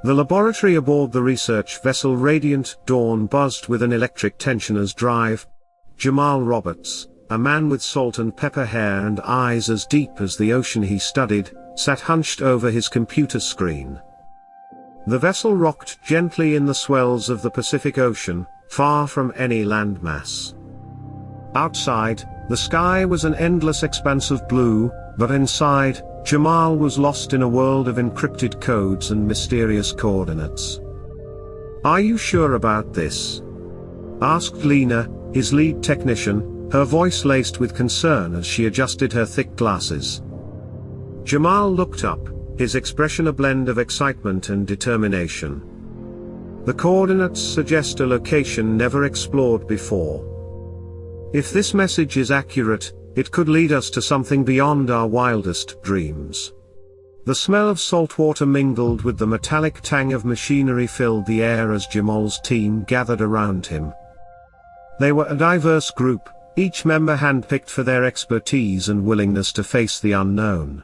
The laboratory aboard the research vessel Radiant Dawn buzzed with an electric tensioner's drive. Jamal Roberts, a man with salt and pepper hair and eyes as deep as the ocean he studied, sat hunched over his computer screen. The vessel rocked gently in the swells of the Pacific Ocean, far from any landmass. Outside, the sky was an endless expanse of blue, but inside, Jamal was lost in a world of encrypted codes and mysterious coordinates. "Are you sure about this?" asked Lena, his lead technician, her voice laced with concern as she adjusted her thick glasses. Jamal looked up, his expression a blend of excitement and determination. "The coordinates suggest a location never explored before. If this message is accurate, it could lead us to something beyond our wildest dreams." The smell of salt water mingled with the metallic tang of machinery filled the air as Jamal's team gathered around him. They were a diverse group, each member handpicked for their expertise and willingness to face the unknown.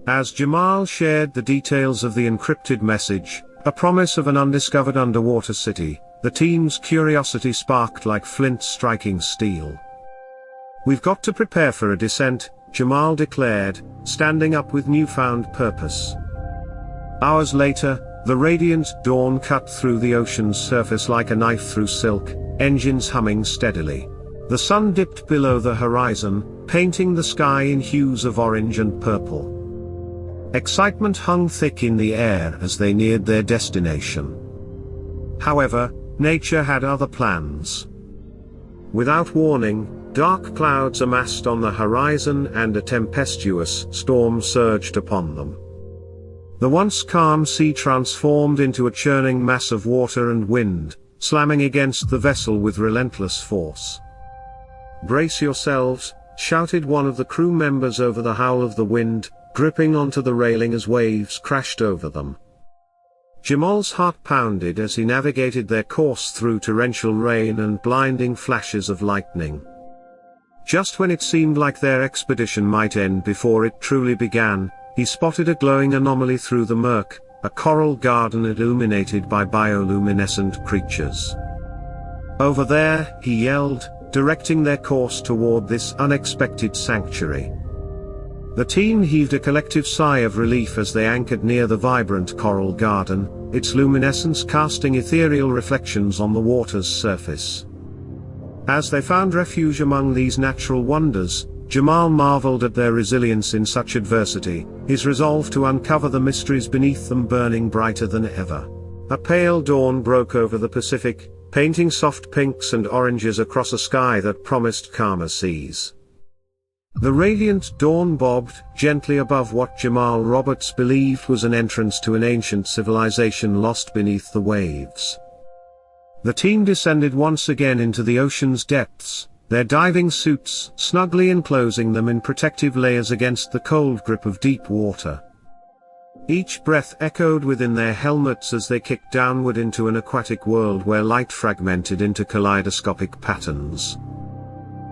As Jamal shared the details of the encrypted message, a promise of an undiscovered underwater city, the team's curiosity sparked like flint striking steel. "We've got to prepare for a descent," Jamal declared, standing up with newfound purpose. Hours later, the Radiant Dawn cut through the ocean's surface like a knife through silk, engines humming steadily. The sun dipped below the horizon, painting the sky in hues of orange and purple. Excitement hung thick in the air as they neared their destination. However, nature had other plans. Without warning, dark clouds amassed on the horizon and a tempestuous storm surged upon them. The once calm sea transformed into a churning mass of water and wind, slamming against the vessel with relentless force. "Brace yourselves," shouted one of the crew members over the howl of the wind, gripping onto the railing as waves crashed over them. Jamal's heart pounded as he navigated their course through torrential rain and blinding flashes of lightning. Just when it seemed like their expedition might end before it truly began, he spotted a glowing anomaly through the murk, a coral garden illuminated by bioluminescent creatures. "Over there," he yelled, directing their course toward this unexpected sanctuary. The team heaved a collective sigh of relief as they anchored near the vibrant coral garden, its luminescence casting ethereal reflections on the water's surface. As they found refuge among these natural wonders, Jamal marveled at their resilience in such adversity, his resolve to uncover the mysteries beneath them burning brighter than ever. A pale dawn broke over the Pacific, painting soft pinks and oranges across a sky that promised calmer seas. The Radiant Dawn bobbed gently above what Jamal Roberts believed was an entrance to an ancient civilization lost beneath the waves. The team descended once again into the ocean's depths, their diving suits snugly enclosing them in protective layers against the cold grip of deep water. Each breath echoed within their helmets as they kicked downward into an aquatic world where light fragmented into kaleidoscopic patterns.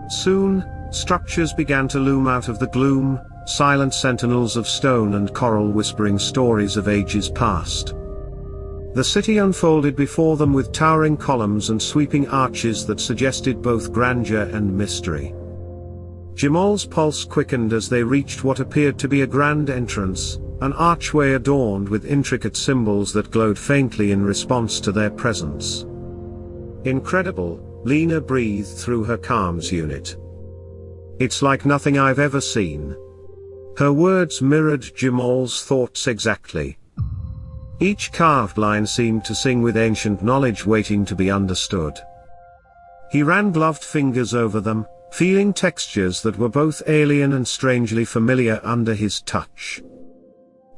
Soon, structures began to loom out of the gloom, silent sentinels of stone and coral whispering stories of ages past. The city unfolded before them with towering columns and sweeping arches that suggested both grandeur and mystery. Jamal's pulse quickened as they reached what appeared to be a grand entrance, an archway adorned with intricate symbols that glowed faintly in response to their presence. "Incredible," Lena breathed through her comms unit. "It's like nothing I've ever seen." Her words mirrored Jamal's thoughts exactly. Each carved line seemed to sing with ancient knowledge waiting to be understood. He ran gloved fingers over them, feeling textures that were both alien and strangely familiar under his touch.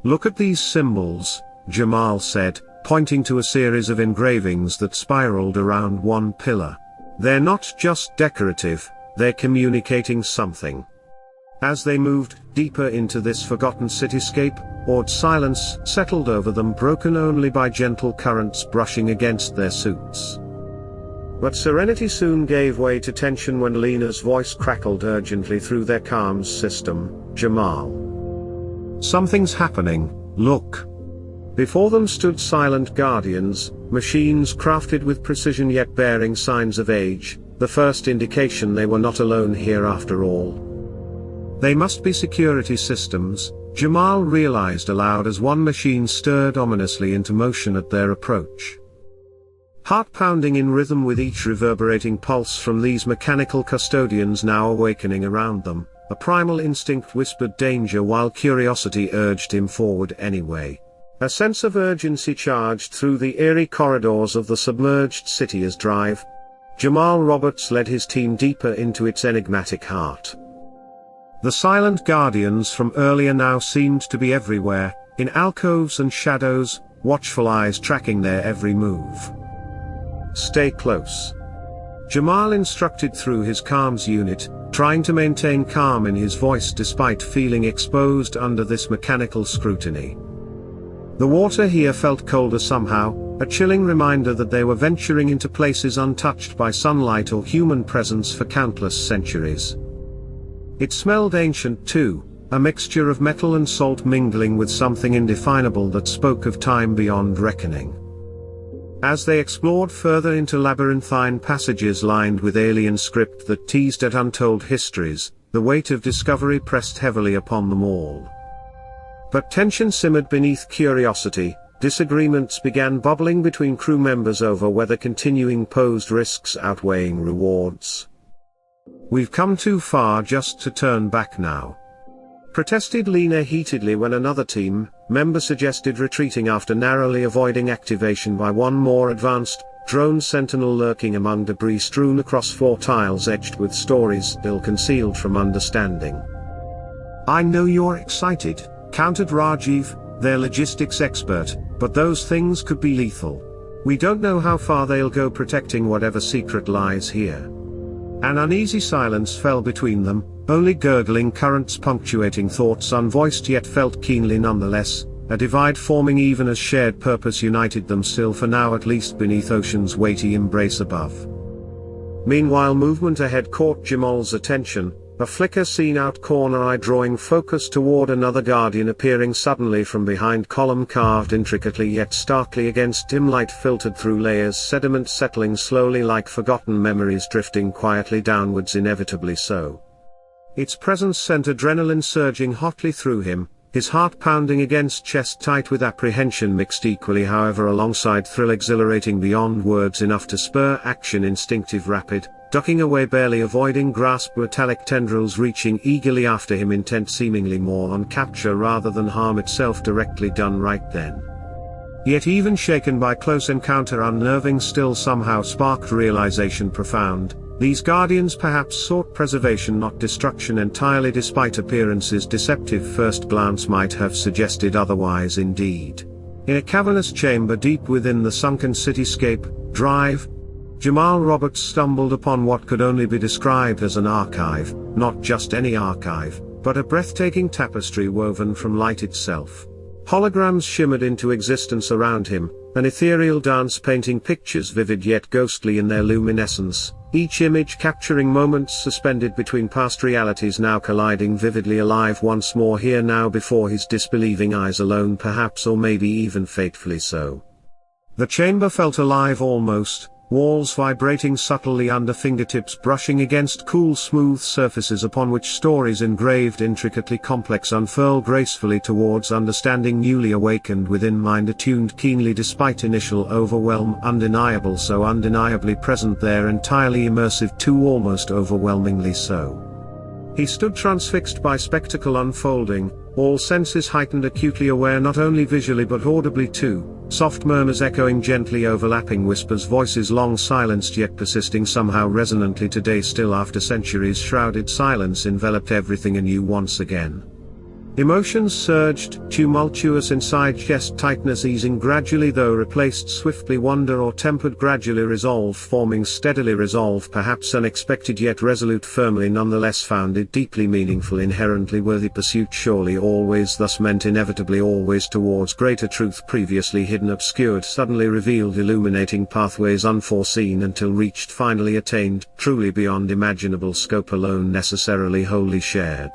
"Look at these symbols," Jamal said, pointing to a series of engravings that spiraled around one pillar. "They're not just decorative, they're communicating something." As they moved deeper into this forgotten cityscape, awed silence settled over them, broken only by gentle currents brushing against their suits. But serenity soon gave way to tension when Lena's voice crackled urgently through their comms system. "Jamal. Something's happening, look." Before them stood silent guardians, machines crafted with precision yet bearing signs of age, the first indication they were not alone here after all. They must be security systems, Jamal realized aloud as one machine stirred ominously into motion at their approach. Heart pounding in rhythm with each reverberating pulse from these mechanical custodians now awakening around them, a primal instinct whispered danger while curiosity urged him forward anyway. A sense of urgency charged through the eerie corridors of the submerged city as Drive, Jamal Roberts led his team deeper into its enigmatic heart. The silent guardians from earlier now seemed to be everywhere, in alcoves and shadows, watchful eyes tracking their every move. "Stay close," Jamal instructed through his comms unit, trying to maintain calm in his voice despite feeling exposed under this mechanical scrutiny. The water here felt colder somehow, a chilling reminder that they were venturing into places untouched by sunlight or human presence for countless centuries. It smelled ancient too, a mixture of metal and salt mingling with something indefinable that spoke of time beyond reckoning. As they explored further into labyrinthine passages lined with alien script that teased at untold histories, the weight of discovery pressed heavily upon them all. But tension simmered beneath curiosity, disagreements began bubbling between crew members over whether continuing posed risks outweighing rewards. "We've come too far just to turn back now," protested Lena heatedly when another team member suggested retreating after narrowly avoiding activation by one more advanced drone sentinel lurking among debris strewn across floor tiles etched with stories still concealed from understanding. "I know you're excited," countered Rajiv, their logistics expert, "but those things could be lethal. We don't know how far they'll go protecting whatever secret lies here." An uneasy silence fell between them, only gurgling currents punctuating thoughts unvoiced yet felt keenly nonetheless, a divide forming even as shared purpose united them still for now at least beneath ocean's weighty embrace above. Meanwhile movement ahead caught Jamal's attention, a flicker seen out corner eye drawing focus toward another guardian appearing suddenly from behind column carved intricately yet starkly against dim light filtered through layers sediment settling slowly like forgotten memories drifting quietly downwards inevitably so. Its presence sent adrenaline surging hotly through him, his heart pounding against chest tight with apprehension mixed equally however alongside thrill exhilarating beyond words enough to spur action instinctive rapid, ducking away barely avoiding grasp metallic tendrils reaching eagerly after him intent seemingly more on capture rather than harm itself directly done right then. Yet even shaken by close encounter unnerving still somehow sparked realization profound, these guardians perhaps sought preservation not destruction entirely despite appearances deceptive first glance might have suggested otherwise indeed. In a cavernous chamber deep within the sunken cityscape, Drive, Jamal Roberts stumbled upon what could only be described as an archive, not just any archive, but a breathtaking tapestry woven from light itself. Holograms shimmered into existence around him, an ethereal dance painting pictures vivid yet ghostly in their luminescence, each image capturing moments suspended between past realities now colliding vividly alive once more here now before his disbelieving eyes alone perhaps or maybe even fatefully so. The chamber felt alive almost, walls vibrating subtly under fingertips brushing against cool smooth surfaces upon which stories engraved intricately complex unfurl gracefully towards understanding newly awakened within mind attuned keenly despite initial overwhelm undeniable so undeniably present there entirely immersive too almost overwhelmingly so. He stood transfixed by spectacle unfolding, all senses heightened acutely aware not only visually but audibly too, soft murmurs echoing gently overlapping whispers voices long silenced yet persisting somehow resonantly today still after centuries shrouded silence enveloped everything anew once again. Emotions surged, tumultuous inside chest tightness easing gradually though replaced swiftly wonder or tempered gradually resolve forming steadily resolve perhaps unexpected yet resolute firmly nonetheless founded deeply meaningful inherently worthy pursuit surely always thus meant inevitably always towards greater truth previously hidden obscured suddenly revealed illuminating pathways unforeseen until reached finally attained truly beyond imaginable scope alone necessarily wholly shared.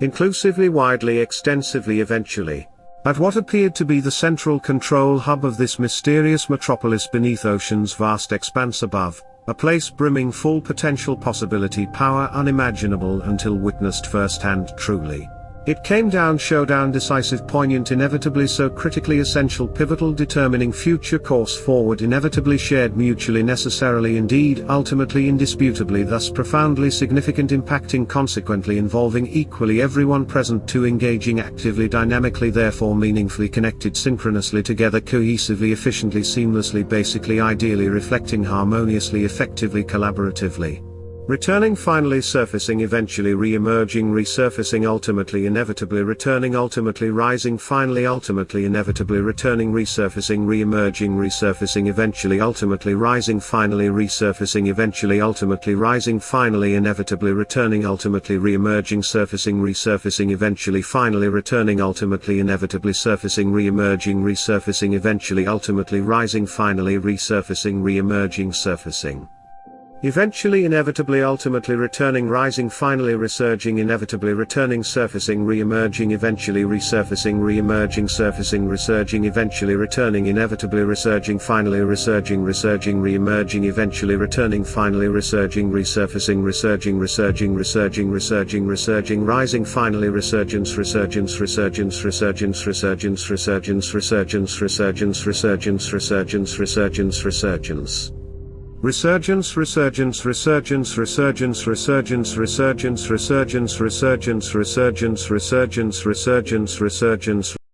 Inclusively widely extensively eventually. At what appeared to be the central control hub of this mysterious metropolis beneath ocean's vast expanse above, a place brimming full potential possibility power unimaginable until witnessed firsthand truly. It came down showdown decisive poignant inevitably so critically essential pivotal determining future course forward inevitably shared mutually necessarily indeed ultimately indisputably thus profoundly significant impacting consequently involving equally everyone present to engaging actively dynamically therefore meaningfully connected synchronously together cohesively efficiently seamlessly basically ideally reflecting harmoniously effectively collaboratively. Returning finally surfacing eventually re-emerging resurfacing ultimately inevitably returning ultimately rising finally ultimately inevitably returning resurfacing re-emerging resurfacing eventually ultimately rising finally resurfacing eventually ultimately rising finally inevitably returning ultimately re-emerging surfacing resurfacing eventually finally returning ultimately inevitably surfacing re-emerging resurfacing eventually ultimately rising finally resurfacing re-emerging surfacing. Eventually inevitably ultimately returning rising finally resurging inevitably returning surfacing re-emerging eventually resurfacing re-emerging surfacing resurging eventually returning inevitably resurging finally resurging resurging re-emerging eventually returning finally resurging resurfacing resurging resurging resurging resurging resurging rising finally resurgence resurgence resurgence resurgence resurgence resurgence resurgence resurgence resurgence resurgence resurgence resurgence. Resurgence resurgence resurgence resurgence resurgence resurgence resurgence resurgence resurgence resurgence resurgence resurgence